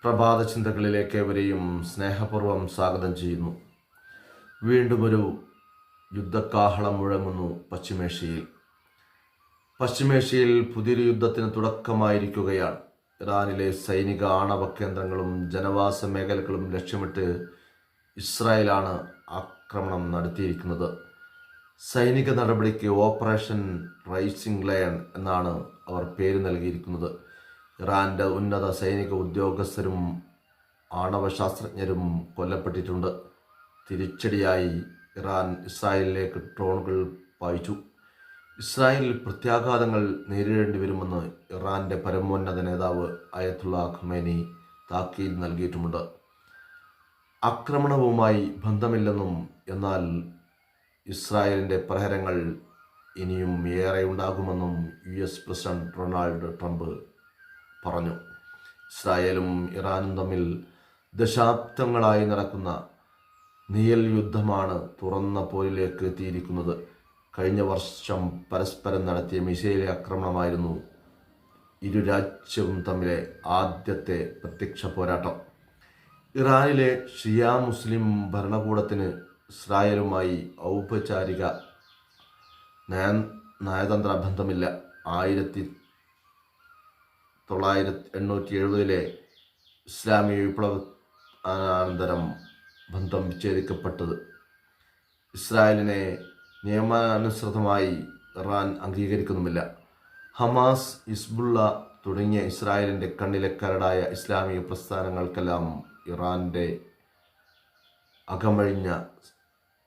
പ്രഭാത ചിന്തകളിലേക്ക് ഏവരെയും സ്നേഹപൂർവ്വം സ്വാഗതം ചെയ്യുന്നു. വീണ്ടും ഒരു യുദ്ധക്കാഹളം മുഴങ്ങുന്നു പശ്ചിമേഷ്യയിൽ പുതിയൊരു യുദ്ധത്തിന് തുടക്കമായിരിക്കുകയാണ്. ഇറാനിലെ സൈനിക ആണവ കേന്ദ്രങ്ങളും ജനവാസ മേഖലകളും ലക്ഷ്യമിട്ട് ഇസ്രായേലാണ് ആക്രമണം നടത്തിയിരിക്കുന്നത്. സൈനിക നടപടിക്ക് ഓപ്പറേഷൻ റൈസിംഗ് ലയൺ എന്നാണ് അവർ പേര് നൽകിയിരിക്കുന്നത്. ഇറാന്റെ ഉന്നത സൈനിക ഉദ്യോഗസ്ഥരും ആണവശാസ്ത്രജ്ഞരും കൊല്ലപ്പെട്ടിട്ടുണ്ട്. തിരിച്ചടിയായി ഇറാൻ ഇസ്രായേലിലേക്ക് ഡ്രോണുകൾ പായിച്ചു. ഇസ്രായേലിൽ പ്രത്യാഘാതങ്ങൾ നേരിടേണ്ടി വരുമെന്ന് ഇറാന്റെ പരമോന്നത നേതാവ് അയത്തുള്ള ഖമേനി താക്കീത് നൽകിയിട്ടുമുണ്ട്. ആക്രമണവുമായി ബന്ധമില്ലെന്നും എന്നാൽ ഇസ്രായേലിന്റെ പ്രഹരങ്ങൾ ഇനിയും ഏറെ ഉണ്ടാകുമെന്നും US പ്രസിഡന്റ് ഡൊണാൾഡ് ട്രംപ് പറഞ്ഞു. ഇസ്രായേലും ഇറാനും തമ്മിൽ ദശാബ്ദങ്ങളായി നടക്കുന്ന നിഴൽ യുദ്ധമാണ് തുറന്ന പോരിലേക്ക് എത്തിയിരിക്കുന്നത്. കഴിഞ്ഞ വർഷം പരസ്പരം നടത്തിയ മിസൈൽ ആക്രമണമായിരുന്നു ഇരു രാജ്യവും തമ്മിലെ ആദ്യത്തെ പ്രത്യക്ഷ പോരാട്ടം. ഇറാനിലെ ഷിയ മുസ്ലിം ഭരണകൂടത്തിന് ഇസ്രായേലുമായി ഔപചാരിക നയതന്ത്ര ബന്ധമില്ല. 1970 ഇസ്ലാമിക വിപ്ലവാനന്തരം ബന്ധം വിച്ഛേദിക്കപ്പെട്ടത്. ഇസ്രായേലിനെ നിയമാനുസൃതമായി ഇറാൻ അംഗീകരിക്കുന്നുമില്ല. ഹമാസ്, ഹിസ്ബുള്ള തുടങ്ങിയ ഇസ്രായേലിൻ്റെ കണ്ണിലെ കരടായ ഇസ്ലാമിക പ്രസ്ഥാനങ്ങൾക്കെല്ലാം ഇറാൻ്റെ അകമഴിഞ്ഞ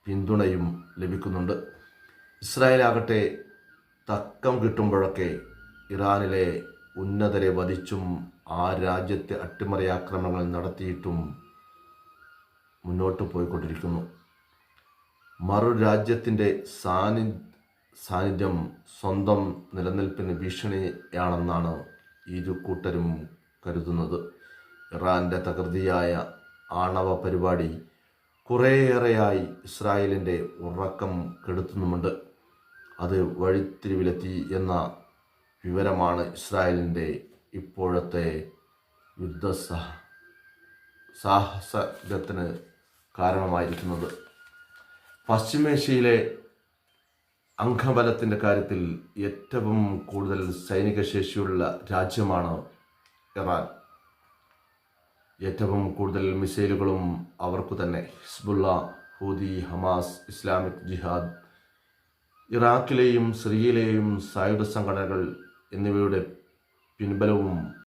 പിന്തുണയും ലഭിക്കുന്നുണ്ട്. ഇസ്രായേലാകട്ടെ തക്കം കിട്ടുമ്പോഴൊക്കെ ഇറാനിലെ ഉന്നതരെ വധിച്ചും ആ രാജ്യത്തെ അട്ടിമറി ആക്രമണങ്ങൾ നടത്തിയിട്ടും മുന്നോട്ട് പോയിക്കൊണ്ടിരിക്കുന്നു. മറു രാജ്യത്തിൻ്റെ സാന്നിധ്യം സ്വന്തം നിലനിൽപ്പിന് ഭീഷണിയാണെന്നാണ് ഇരു കൂട്ടരും കരുതുന്നത്. ഇറാൻ്റെ തകൃതിയായ ആണവ പരിപാടി കുറേയേറെയായി ഇസ്രായേലിൻ്റെ ഉറക്കം കെടുത്തുന്നുമുണ്ട്. അത് വഴിത്തിരിവിലെത്തി എന്ന വിവരമാണ് ഇസ്രായേലിൻ്റെ ഇപ്പോഴത്തെ സാഹസത്തിന് കാരണമായിരിക്കുന്നത്. പശ്ചിമേഷ്യയിലെ അംഗബലത്തിൻ്റെ കാര്യത്തിൽ ഏറ്റവും കൂടുതൽ സൈനിക ശേഷിയുള്ള രാജ്യമാണ് ഇറാൻ. ഏറ്റവും കൂടുതൽ മിസൈലുകളും അവർക്കു തന്നെ. ഹിസ്ബുള്ള, ഹൂതി, ഹമാസ്, ഇസ്ലാമിക് ജിഹാദ്, ഇറാഖിലെയും സിറിയയിലെയും സായുധ സംഘടനകൾ എന്നിവയുടെ പിൻബലവും